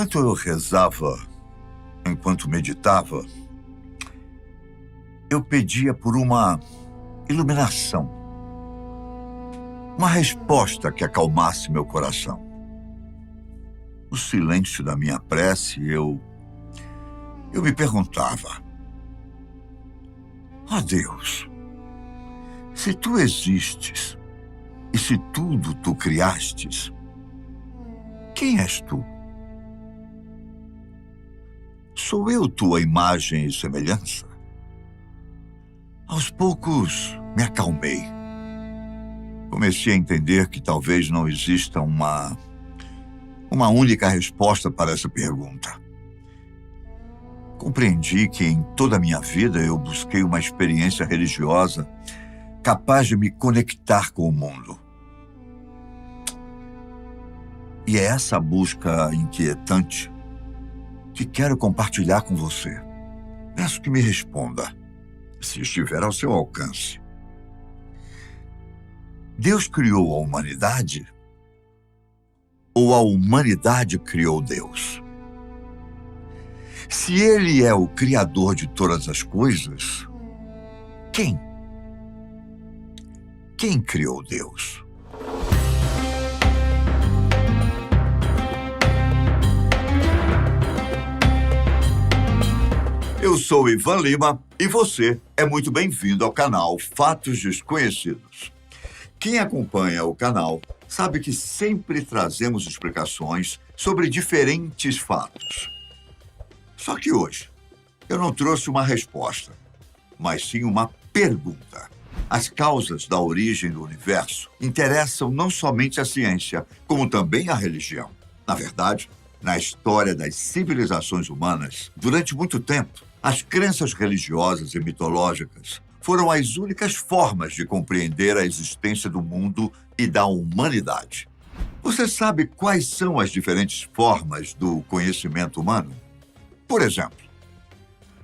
Enquanto eu rezava, enquanto meditava, eu pedia por uma iluminação, uma resposta que acalmasse meu coração. No silêncio da minha prece, eu me perguntava: ó Deus, se tu existes e se tudo tu criastes, quem és tu? Sou eu tua imagem e semelhança? Aos poucos me acalmei. Comecei a entender que talvez não exista uma única resposta para essa pergunta. Compreendi que em toda a minha vida eu busquei uma experiência religiosa capaz de me conectar com o mundo. E é essa busca inquietante que quero compartilhar com você. Peço que me responda, se estiver ao seu alcance. Deus criou a humanidade ou a humanidade criou Deus? Se Ele é o Criador de todas as coisas, quem criou Deus? Eu sou Ivan Lima e você é muito bem-vindo ao canal Fatos Desconhecidos. Quem acompanha o canal sabe que sempre trazemos explicações sobre diferentes fatos. Só que hoje eu não trouxe uma resposta, mas sim uma pergunta. As causas da origem do universo interessam não somente a ciência, como também a religião. Na verdade, na história das civilizações humanas, durante muito tempo, as crenças religiosas e mitológicas foram as únicas formas de compreender a existência do mundo e da humanidade. Você sabe quais são as diferentes formas do conhecimento humano? Por exemplo,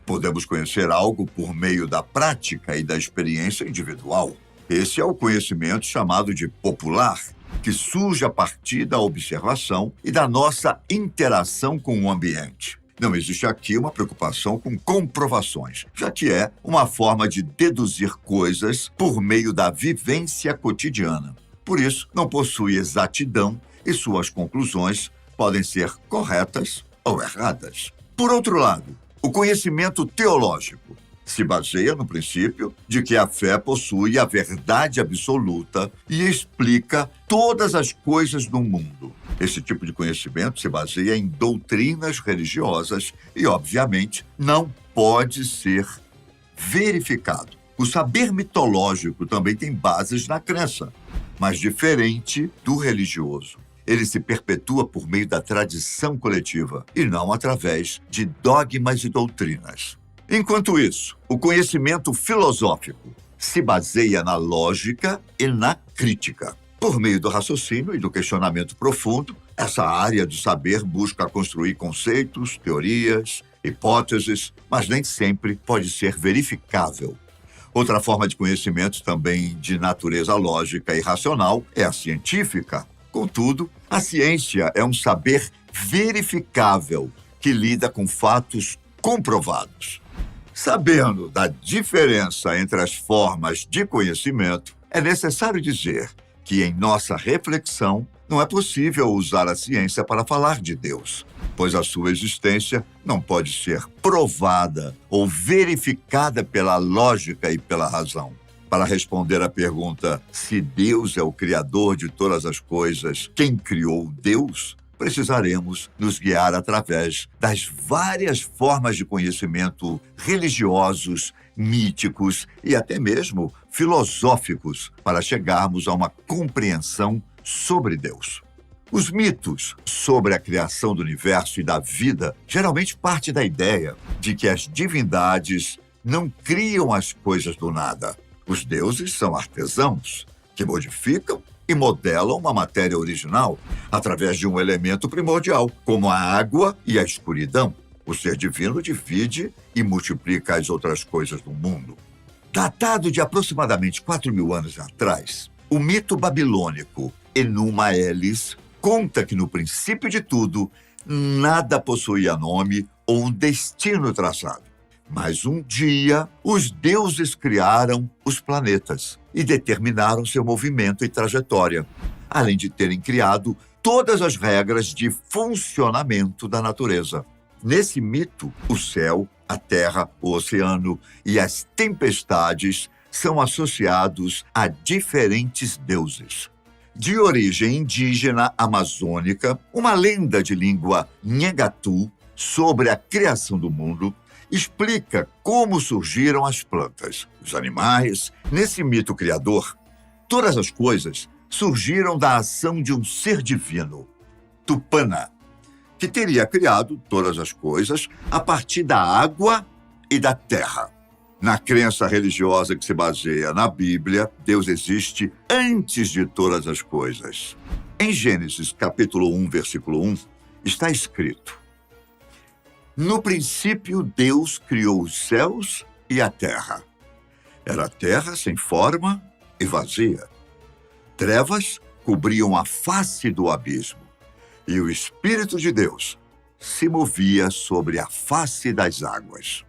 podemos conhecer algo por meio da prática e da experiência individual. Esse é o conhecimento chamado de popular, que surge a partir da observação e da nossa interação com o ambiente. Não existe aqui uma preocupação com comprovações, já que é uma forma de deduzir coisas por meio da vivência cotidiana. Por isso, não possui exatidão e suas conclusões podem ser corretas ou erradas. Por outro lado, o conhecimento teológico se baseia no princípio de que a fé possui a verdade absoluta e explica todas as coisas do mundo. Esse tipo de conhecimento se baseia em doutrinas religiosas e, obviamente, não pode ser verificado. O saber mitológico também tem bases na crença, mas diferente do religioso. Ele se perpetua por meio da tradição coletiva e não através de dogmas e doutrinas. Enquanto isso, o conhecimento filosófico se baseia na lógica e na crítica. Por meio do raciocínio e do questionamento profundo, essa área do saber busca construir conceitos, teorias, hipóteses, mas nem sempre pode ser verificável. Outra forma de conhecimento, também de natureza lógica e racional, é a científica. Contudo, a ciência é um saber verificável que lida com fatos comprovados. Sabendo da diferença entre as formas de conhecimento, é necessário dizer que em nossa reflexão não é possível usar a ciência para falar de Deus, pois a sua existência não pode ser provada ou verificada pela lógica e pela razão. Para responder à pergunta se Deus é o Criador de todas as coisas, quem criou Deus? Precisaremos nos guiar através das várias formas de conhecimento religiosos, míticos e até mesmo filosóficos para chegarmos a uma compreensão sobre Deus. Os mitos sobre a criação do universo e da vida geralmente partem da ideia de que as divindades não criam as coisas do nada. Os deuses são artesãos que modificam e modelam uma matéria original através de um elemento primordial, como a água e a escuridão. O ser divino divide e multiplica as outras coisas do mundo. Datado de aproximadamente 4.000 anos atrás, o mito babilônico Enuma Elis conta que no princípio de tudo, Nada possuía nome ou um destino traçado. Mas um dia, os deuses criaram os planetas e determinaram seu movimento e trajetória, além de terem criado todas as regras de funcionamento da natureza. Nesse mito, o céu, a terra, o oceano e as tempestades são associados a diferentes deuses. De origem indígena amazônica, uma lenda de língua Nhangatu sobre a criação do mundo explica como surgiram as plantas, os animais. Nesse mito criador, todas as coisas surgiram da ação de um ser divino, Tupã, que teria criado todas as coisas a partir da água e da terra. Na crença religiosa que se baseia na Bíblia, Deus existe antes de todas as coisas. Em Gênesis, capítulo 1, versículo 1, está escrito: no princípio, Deus criou os céus e a terra. Era a terra sem forma e vazia. Trevas cobriam a face do abismo, e o Espírito de Deus se movia sobre a face das águas.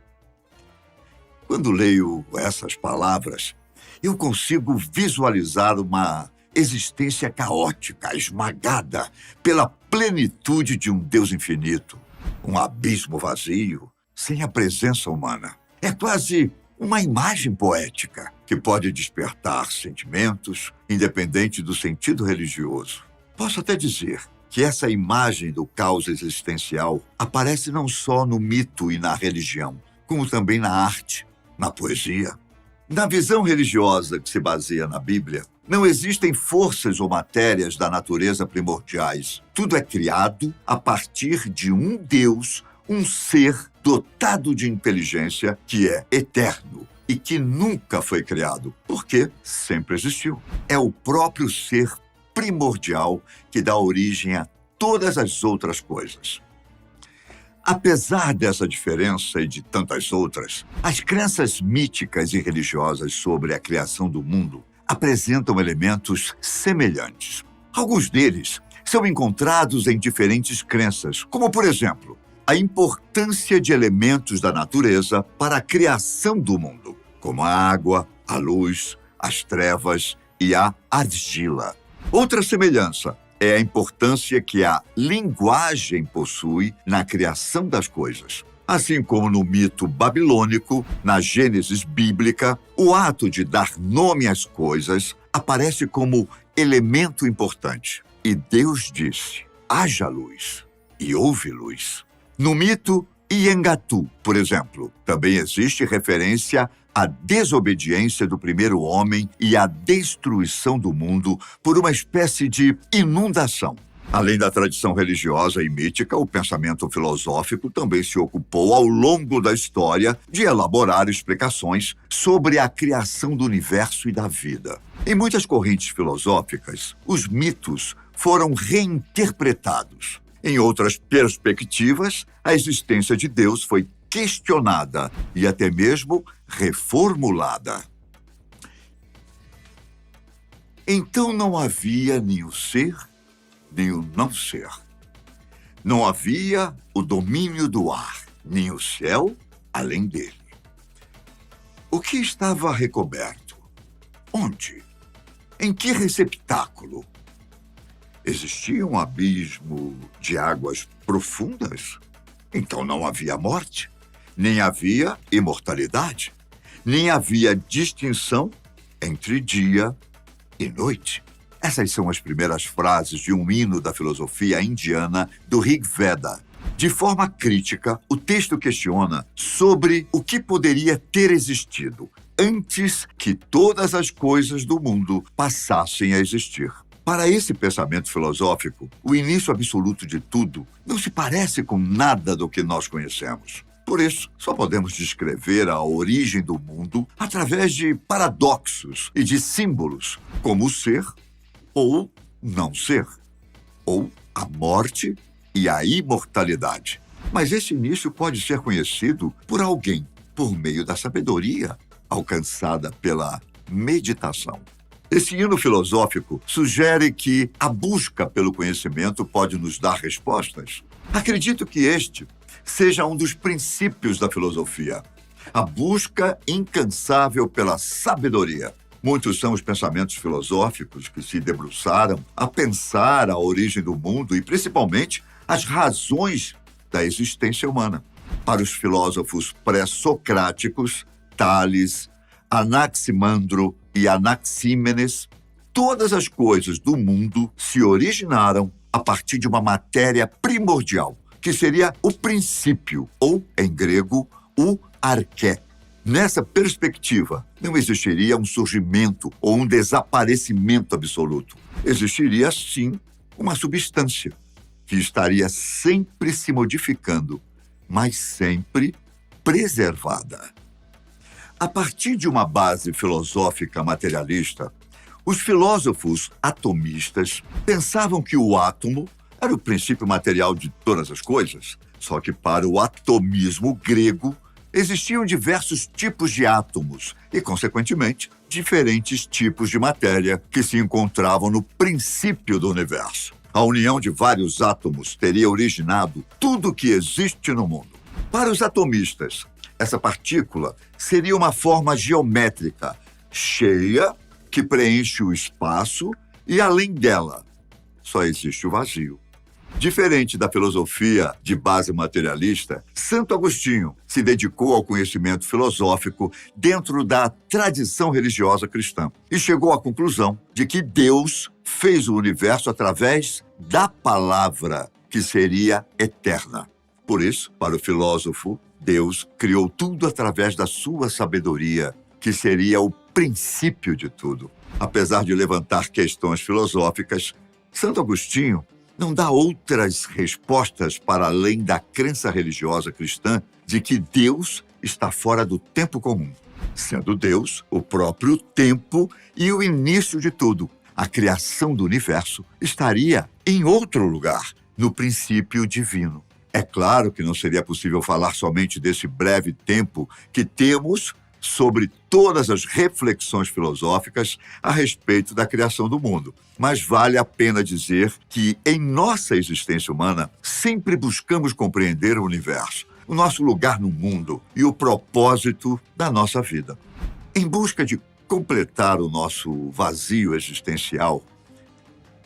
Quando leio essas palavras, eu consigo visualizar uma existência caótica, esmagada pela plenitude de um Deus infinito. Um abismo vazio, sem a presença humana. É quase uma imagem poética que pode despertar sentimentos, independente do sentido religioso. Posso até dizer que essa imagem do caos existencial aparece não só no mito e na religião, como também na arte, na poesia. Na visão religiosa que se baseia na Bíblia, não existem forças ou matérias da natureza primordiais. Tudo é criado a partir de um Deus, um ser dotado de inteligência que é eterno e que nunca foi criado, porque sempre existiu. É o próprio ser primordial que dá origem a todas as outras coisas. Apesar dessa diferença e de tantas outras, as crenças míticas e religiosas sobre a criação do mundo apresentam elementos semelhantes. Alguns deles são encontrados em diferentes crenças, como, por exemplo, a importância de elementos da natureza para a criação do mundo, como a água, a luz, as trevas e a argila. Outra semelhança é a importância que a linguagem possui na criação das coisas. Assim como no mito babilônico, na Gênesis bíblica, o ato de dar nome às coisas aparece como elemento importante. E Deus disse: haja luz, e houve luz. No mito Nhangatu, por exemplo, também existe referência à desobediência do primeiro homem e à destruição do mundo por uma espécie de inundação. Além da tradição religiosa e mítica, o pensamento filosófico também se ocupou ao longo da história de elaborar explicações sobre a criação do universo e da vida. Em muitas correntes filosóficas, os mitos foram reinterpretados. Em outras perspectivas, a existência de Deus foi questionada e até mesmo reformulada. Então não havia nem o ser, nem o não ser. Não havia o domínio do ar, nem o céu além dele. O que estava recoberto? Onde? Em que receptáculo? Existia um abismo de águas profundas? Então não havia morte, nem havia imortalidade, nem havia distinção entre dia e noite. Essas são as primeiras frases de um hino da filosofia indiana do Rig Veda. De forma crítica, o texto questiona sobre o que poderia ter existido antes que todas as coisas do mundo passassem a existir. Para esse pensamento filosófico, o início absoluto de tudo não se parece com nada do que nós conhecemos. Por isso, só podemos descrever a origem do mundo através de paradoxos e de símbolos, como o ser ou não ser, ou a morte e a imortalidade. Mas esse início pode ser conhecido por alguém por meio da sabedoria alcançada pela meditação. Esse hino filosófico sugere que a busca pelo conhecimento pode nos dar respostas, Acredito que este seja um dos princípios da filosofia, a busca incansável pela sabedoria. Muitos são os pensamentos filosóficos que se debruçaram a pensar a origem do mundo e, principalmente, as razões da existência humana. Para os filósofos pré-socráticos, Tales, Anaximandro e Anaxímenes, todas as coisas do mundo se originaram a partir de uma matéria primordial, que seria o princípio, ou, em grego, o arché. Nessa perspectiva, não existiria um surgimento ou um desaparecimento absoluto. Existiria, sim, uma substância que estaria sempre se modificando, mas sempre preservada. A partir de uma base filosófica materialista, os filósofos atomistas pensavam que o átomo era o princípio material de todas as coisas, só que para o atomismo grego, existiam diversos tipos de átomos e, consequentemente, diferentes tipos de matéria que se encontravam no princípio do universo. A união de vários átomos teria originado tudo o que existe no mundo. Para os atomistas, essa partícula seria uma forma geométrica, cheia, que preenche o espaço e, além dela, só existe o vazio. Diferente da filosofia de base materialista, Santo Agostinho se dedicou ao conhecimento filosófico dentro da tradição religiosa cristã e chegou à conclusão de que Deus fez o universo através da palavra, que seria eterna. Por isso, para o filósofo, Deus criou tudo através da sua sabedoria, que seria o princípio de tudo. Apesar de levantar questões filosóficas, Santo Agostinho não dá outras respostas para além da crença religiosa cristã de que Deus está fora do tempo comum, sendo Deus o próprio tempo e o início de tudo. A criação do universo estaria em outro lugar, no princípio divino. É claro que não seria possível falar somente desse breve tempo que temos sobre todas as reflexões filosóficas a respeito da criação do mundo. Mas vale a pena dizer que, em nossa existência humana, sempre buscamos compreender o universo, o nosso lugar no mundo e o propósito da nossa vida. Em busca de completar o nosso vazio existencial,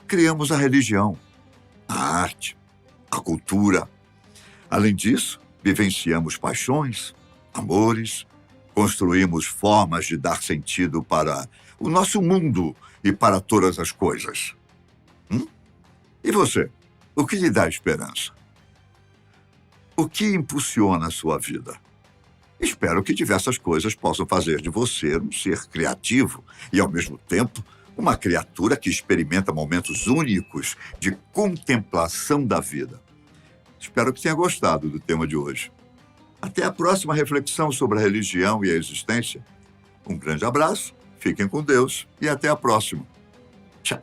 criamos a religião, a arte, a cultura. Além disso, vivenciamos paixões, amores, construímos formas de dar sentido para o nosso mundo e para todas as coisas. E você? O que lhe dá esperança? O que impulsiona a sua vida? Espero que diversas coisas possam fazer de você um ser criativo e, ao mesmo tempo, uma criatura que experimenta momentos únicos de contemplação da vida. Espero que tenha gostado do tema de hoje. Até a próxima reflexão sobre a religião e a existência. Um grande abraço, fiquem com Deus e até a próxima. Tchau.